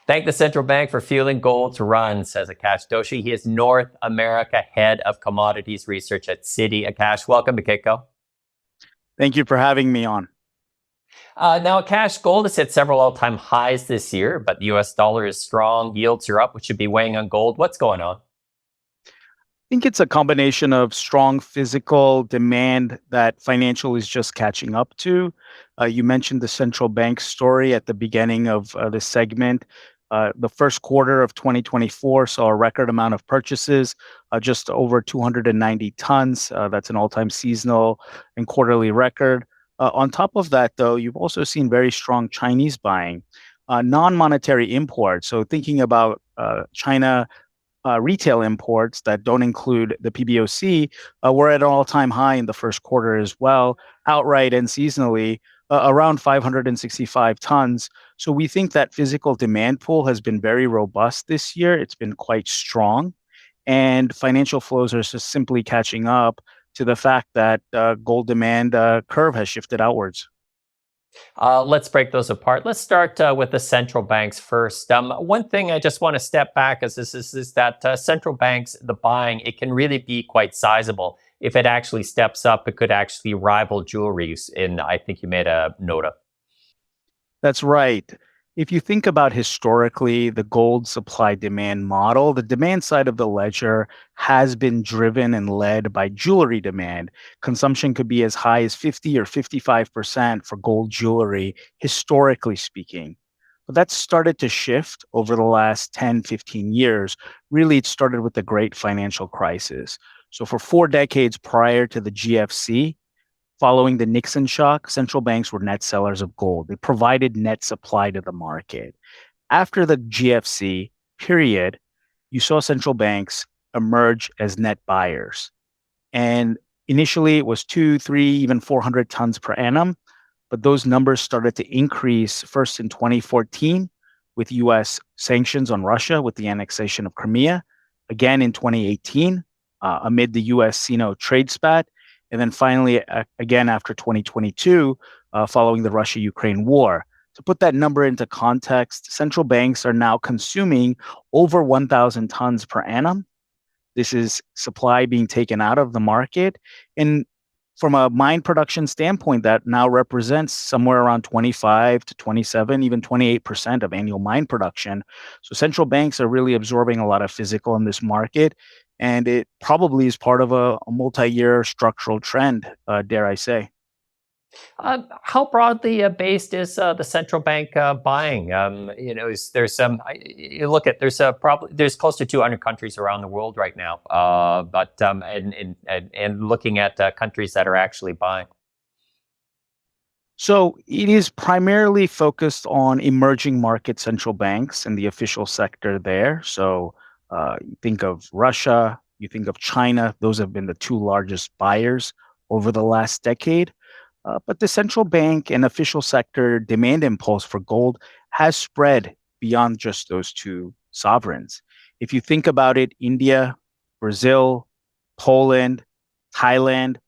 Thank the central bank for fueling gold to run, says Aakash Doshi. He is North America Head of Commodities Research at Citi. Aakash, welcome to Kitco. Thank you for having me on. Now, Aakash, gold has hit several all-time highs this year, but the U.S. dollar is strong. Yields are up, which should be weighing on gold. What's going on? I think it's a combination of strong physical demand that financial is just catching up to. You mentioned the central bank story at the beginning of this segment. The first quarter of 2024 saw a record amount of purchases, just over 290 tons. That's an all-time seasonal and quarterly record. On top of that, though, you've also seen very strong Chinese buying, non-monetary imports. So thinking about China retail imports that don't include the PBOC were at an all-time high in the first quarter as well, outright and seasonally, around 565 tons. So we think that physical demand pool has been very robust this year. It's been quite strong, and financial flows are just simply catching up to the fact that gold demand curve has shifted outwards. Let's break those apart. Let's start with the central banks first. One thing I just want to step back is that central banks, the buying, it can really be quite sizable. If it actually steps up, it could actually rival jewelry. And I think you made a note of. That's right. If you think about historically the gold supply demand model, the demand side of the ledger has been driven and led by jewelry demand. Consumption could be as high as 50 or 55% for gold jewelry, historically speaking. But that's started to shift over the last 10, 15 years. Really, it started with the great financial crisis. So for 4 decades prior to the GFC, following the Nixon shock, central banks were net sellers of gold. They provided net supply to the market. After the GFC period, you saw central banks emerge as net buyers. And initially it was 2, 3, even 400 tons per annum. But those numbers started to increase first in 2014 with US sanctions on Russia with the annexation of Crimea, again in 2018 amid the US Sino trade spat, and then finally, again, after 2022, following the Russia-Ukraine war. To put that number into context, central banks are now consuming over 1,000 tons per annum. This is supply being taken out of the market. And from a mine production standpoint, that now represents somewhere around 25 to 27, even 28% of annual mine production. So central banks are really absorbing a lot of physical in this market. And it probably is part of a multi-year structural trend, dare I say. How broadly based is the central bank buying? There's some. You look at there's close to 200 countries around the world right now, and looking at countries that are actually buying. So it is primarily focused on emerging market central banks and the official sector there. So you think of Russia, you think of China. Those have been the two largest buyers over the last decade. But the central bank and official sector demand impulse for gold has spread beyond just those two sovereigns. If you think about it, India, Brazil, Poland, Thailand,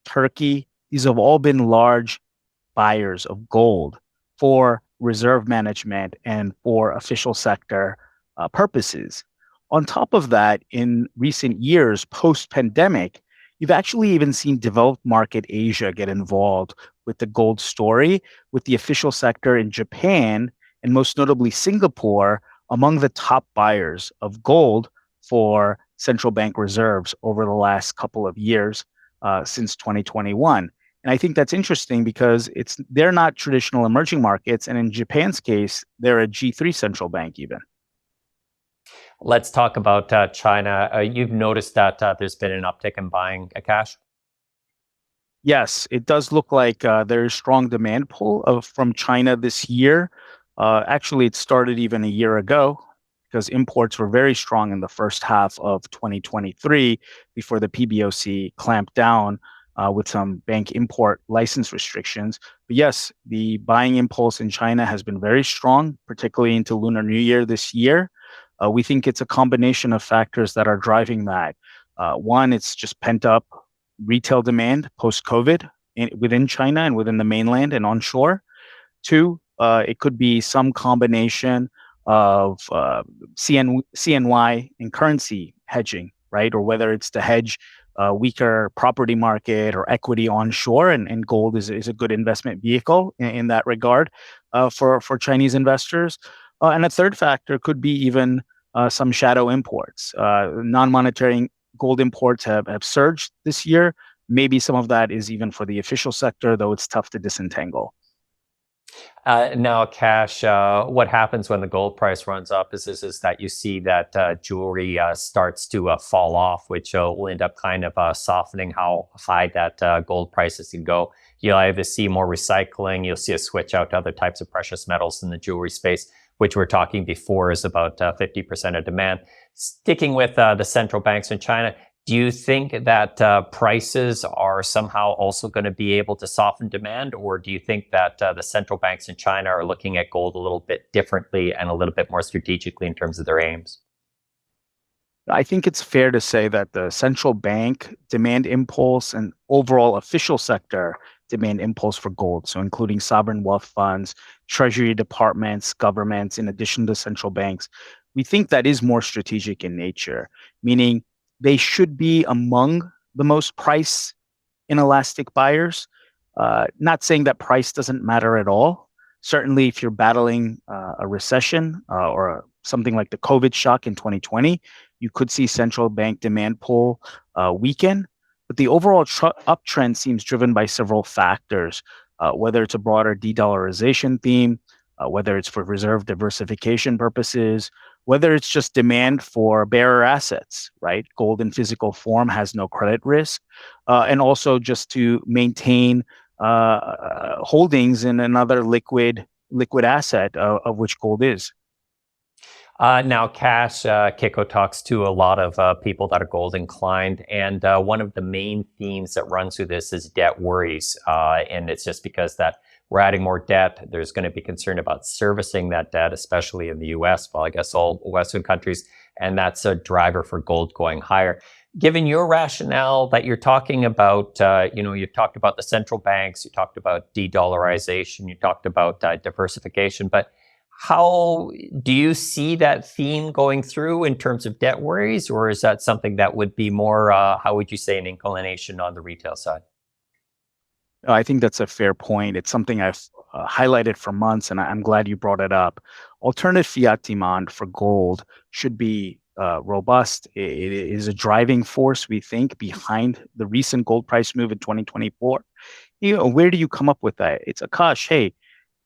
Turkey, these have all been large buyers of gold for reserve management and for official sector purposes. On top of that, in recent years, post-pandemic, you've actually even seen developed market Asia get involved with the gold story, with the official sector in Japan and most notably Singapore among the top buyers of gold for central bank reserves over the last couple of years since 2021. And I think that's interesting because they're not traditional emerging markets. And in Japan's case, they're a G3 central bank even. Let's talk about China. You've noticed that there's been an uptick in buying cash? Yes, it does look like there is strong demand pull from China this year. Actually, it started even a year ago because imports were very strong in the first half of 2023 before the PBOC clamped down with some bank import license restrictions. But yes, the buying impulse in China has been very strong, particularly into Lunar New Year this year. We think it's a combination of factors that are driving that. One, it's just pent up retail demand post-COVID within China and within the mainland and onshore. Two, it could be some combination of CNY and currency hedging, right? Or whether it's to hedge weaker property market or equity onshore, and gold is a good investment vehicle in that regard for Chinese investors. And a third factor could be even some shadow imports. Non-monetary gold imports have surged this year. Maybe some of that is even for the official sector, though it's tough to disentangle. Now, Cash, what happens when the gold price runs up is that you see that jewelry starts to fall off, which will end up kind of softening how high that gold prices can go. You'll either see more recycling, you'll see a switch out to other types of precious metals in the jewelry space, which we're talking before is about 50% of demand. Sticking with the central banks in China, do you think that prices are somehow also going to be able to soften demand, or do you think that the central banks in China are looking at gold a little bit differently and a little bit more strategically in terms of their aims? I think it's fair to say that the central bank demand impulse and overall official sector demand impulse for gold, so including sovereign wealth funds, treasury departments, governments, in addition to central banks, we think that is more strategic in nature, meaning they should be among the most price inelastic buyers. Not saying that price doesn't matter at all. Certainly, if you're battling a recession something like the COVID shock in 2020, you could see central bank demand pull weaken. But the overall uptrend seems driven by several factors, whether it's a broader de-dollarization theme, whether it's for reserve diversification purposes, whether it's just demand for bearer assets, right? Gold in physical form has no credit risk, and also just to maintain holdings in another liquid asset of which gold is. Now, Cash, Kitco talks to a lot of people that are gold inclined, and one of the main themes that runs through this is debt worries, and it's just because that we're adding more debt. There's going to be concern about servicing that debt, especially in the U.S. Well, I guess all Western countries, and that's a driver for gold going higher. Given your rationale that you're talking about, you talked about the central banks, you talked about de-dollarization, you talked about diversification, but how do you see that theme going through in terms of debt worries, or is that something that would be more, how would you say, an inclination on the retail side? I think that's a fair point. It's something I've highlighted for months, and I'm glad you brought it up. Alternative fiat demand for gold should be robust. It is a driving force, we think, behind the recent gold price move in 2024. Where do you come up with that? It's Akash, hey,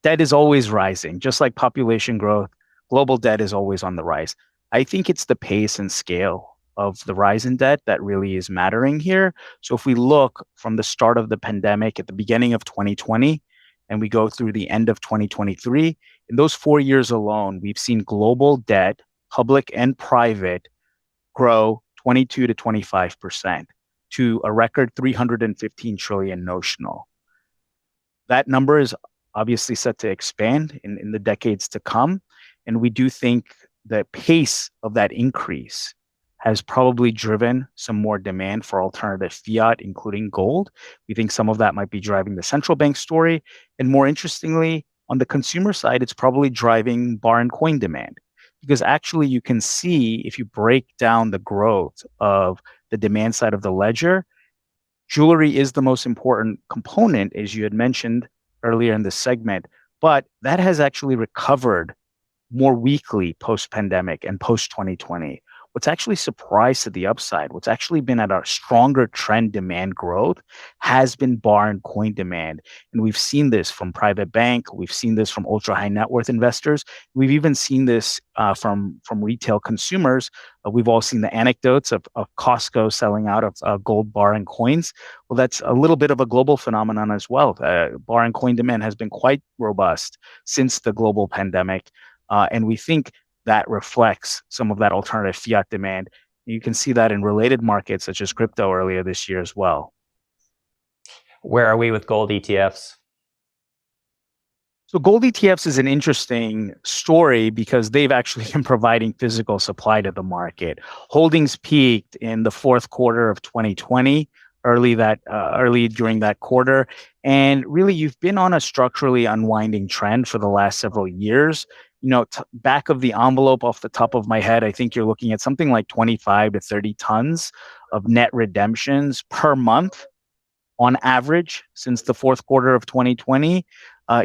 debt is always rising, just like population growth. Global debt is always on the rise. I think it's the pace and scale of the rise in debt that really is mattering here. So if we look from the start of the pandemic at the beginning of 2020, and we go through the end of 2023, in those 4 years alone, we've seen global debt, public and private, grow 22 to 25% to a record 315 trillion notional. That number is obviously set to expand in the decades to come. And we do think the pace of that increase has probably driven some more demand for alternative fiat, including gold. We think some of that might be driving the central bank story. And more interestingly, on the consumer side, it's probably driving bar and coin demand. Because actually, you can see if you break down the growth of the demand side of the ledger, jewelry is the most important component, as you had mentioned earlier in this segment, but that has actually recovered more weakly post-pandemic and post-2020. What's actually surprised to the upside, what's actually been at a stronger trend demand growth has been bar and coin demand. And we've seen this from private bank. We've seen this from ultra high net worth investors. We've even seen this from retail consumers. We've all seen the anecdotes of Costco selling out of gold bar and coins. Well, that's a little bit of a global phenomenon as well. Bar and coin demand has been quite robust since the global pandemic. And we think that reflects some of that alternative fiat demand. You can see that in related markets such as crypto earlier this year as well. Where are we with gold ETFs? So gold ETFs is an interesting story because they've actually been providing physical supply to the market. Holdings peaked in the fourth quarter of 2020, early during that quarter. And really, you've been on a structurally unwinding trend for the last several years. back of the envelope off the top of my head, I think you're looking at something like 25 to 30 tons of net redemptions per month on average since the fourth quarter of 2020.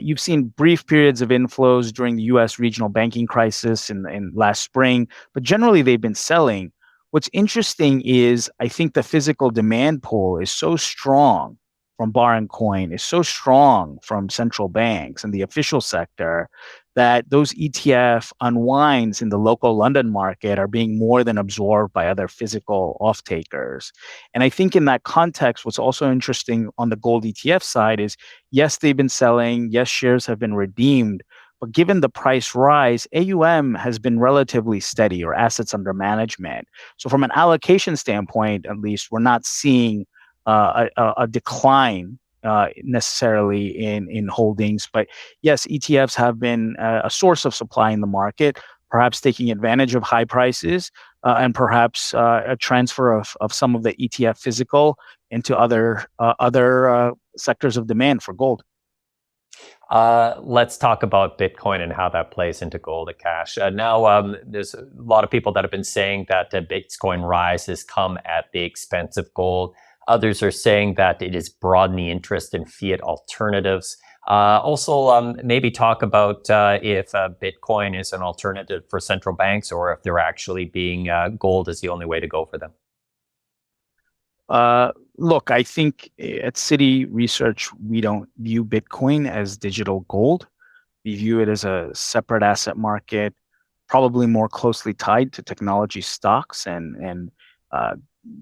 You've seen brief periods of inflows during the US regional banking crisis in last spring, but generally they've been selling. What's interesting is I think the physical demand pull is so strong from bar and coin, is so strong from central banks and the official sector that those ETF unwinds in the local London market are being more than absorbed by other physical off takers. And I think in that context, what's also interesting on the gold ETF side is yes, they've been selling, yes, shares have been redeemed, but given the price rise, AUM has been relatively steady, or assets under management. So, from an allocation standpoint, at least, we're not seeing a decline necessarily in holdings. But yes, ETFs have been a source of supply in the market, perhaps taking advantage of high prices and perhaps a transfer of some of the ETF physical into other sectors of demand for gold. Let's talk about Bitcoin and how that plays into gold, Akash. Now, there's a lot of people that have been saying that Bitcoin rise has come at the expense of gold. Others are saying that it is broadening interest in fiat alternatives. Also, maybe talk about if Bitcoin is an alternative for central banks, or if they're actually being gold is the only way to go for them. Look, I think at Citi Research, we don't view Bitcoin as digital gold. We view it as a separate asset market, probably more closely tied to technology stocks and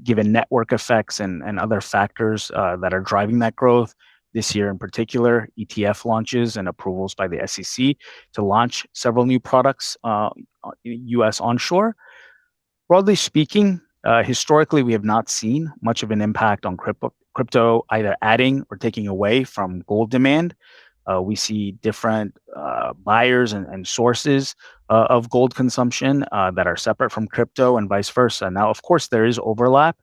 given network effects and other factors that are driving that growth. This year in particular, ETF launches and approvals by the SEC to launch several new products US onshore. Broadly speaking, historically, we have not seen much of an impact on crypto either adding or taking away from gold demand. We see different buyers and sources of gold consumption that are separate from crypto and vice versa. Now, of course, there is overlap,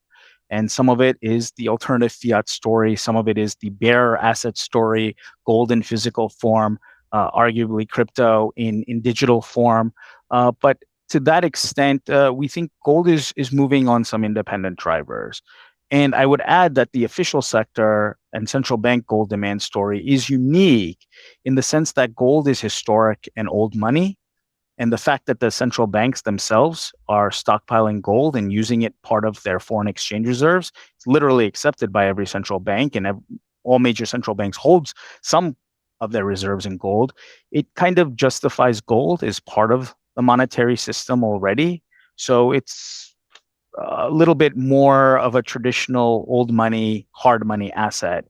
and some of it is the alternative fiat story. Some of it is the bearer asset story, gold in physical form, arguably crypto in digital form. But to that extent, we think gold is moving on some independent drivers. And I would add that the official sector and central bank gold demand story is unique in the sense that gold is historic and old money. And the fact that the central banks themselves are stockpiling gold and using it part of their foreign exchange reserves, it's literally accepted by every central bank, and all major central banks holds some of their reserves in gold. It kind of justifies gold as part of the monetary system already. So it's a little bit more of a traditional old money, hard money asset.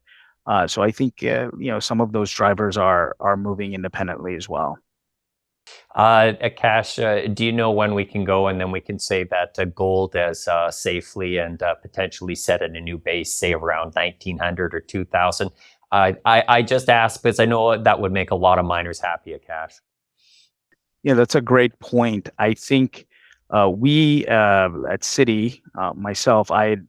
So I think some of those drivers are moving independently as well. Akash, do you know when we can go and then we can say that gold has safely and potentially set at a new base, say around 1900 or 2000? I just asked because I know that would make a lot of miners happy, Akash. Yeah, that's a great point. I think we at Citi, myself, I had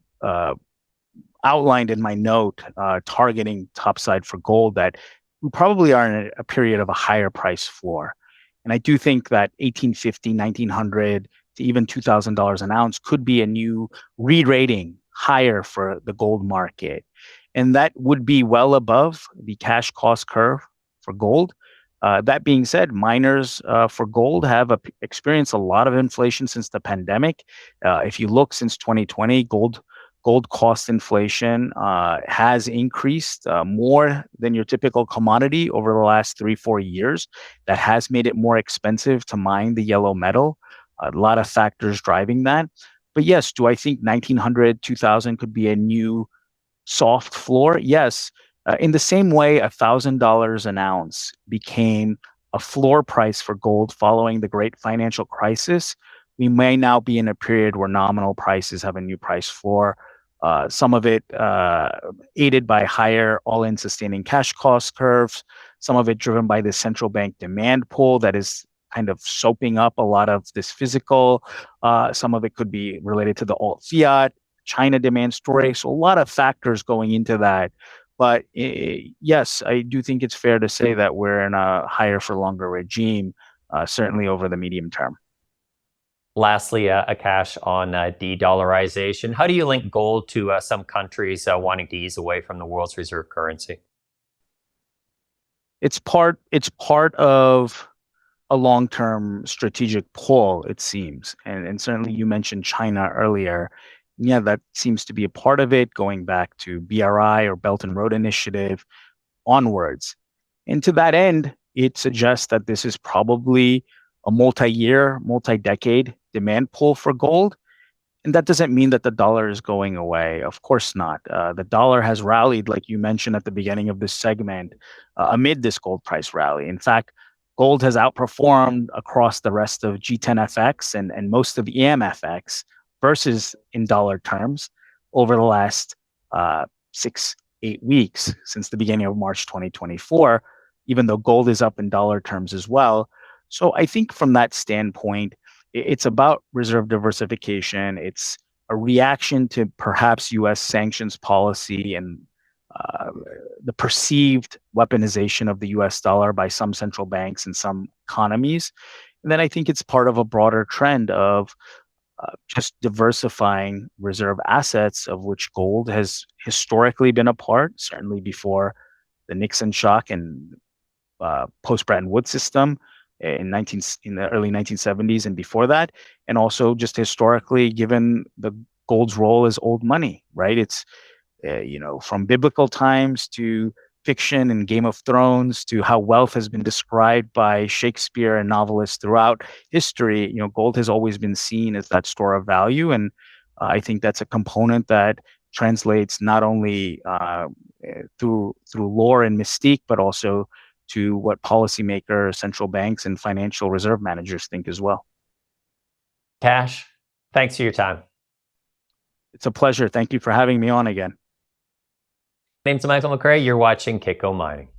outlined in my note targeting topside for gold that we probably are in a period of a higher price floor. And I do think that 1850, 1900 to even $2,000 an ounce could be a new re-rating higher for the gold market. And that would be well above the cash cost curve for gold. That being said, miners for gold have experienced a lot of inflation since the pandemic. If you look since 2020, gold cost inflation has increased more than your typical commodity over the last 3-4 years. That has made it more expensive to mine the yellow metal. A lot of factors driving that. But yes, do I think 1900, 2000 could be a new soft floor? Yes. In the same way, $1,000 an ounce became a floor price for gold following the great financial crisis, we may now be in a period where nominal prices have a new price floor. Some of it aided by higher all-in sustaining cash cost curves, some of it driven by the central bank demand pull that is kind of soaping up a lot of this physical. Some of it could be related to the alt fiat, China demand story. So a lot of factors going into that. But yes, I do think it's fair to say that we're in a higher for longer regime. certainly over the medium term. Lastly, Akash, on de-dollarization, how do you link gold to some countries wanting to ease away from the world's reserve currency? It's part of a long-term strategic pull, it seems. And certainly you mentioned China earlier. Yeah, that seems to be a part of it, going back to BRI or Belt and Road Initiative onwards. And to that end, it suggests that this is probably a multi-year, multi-decade demand pull for gold. And that doesn't mean that the dollar is going away. Of course not. The dollar has rallied, like you mentioned at the beginning of this segment, amid this gold price rally. In fact, gold has outperformed across the rest of G10FX and most of EMFX versus in dollar terms over the last 6, 8 weeks since the beginning of March 2024, even though gold is up in dollar terms as well. So I think from that standpoint, it's about reserve diversification. It's a reaction to perhaps US sanctions policy and uh, the perceived weaponization of the US dollar by some central banks and some economies. And then I think it's part of a broader trend of just diversifying reserve assets, of which gold has historically been a part, certainly before the Nixon shock and post Bretton Woods system in the early 1970s and before that, and also just historically, given the gold's role as old money, right? It's from biblical times to fiction and Game of Thrones to how wealth has been described by Shakespeare and novelists throughout history. Gold has always been seen as that store of value, and I think that's a component that translates not only through lore and mystique, but also to what policymakers, central banks, and financial reserve managers think as well. Cash, thanks for your time. It's a pleasure. Thank you for having me on again. Name's Michael McRae. You're watching Kitco Mining.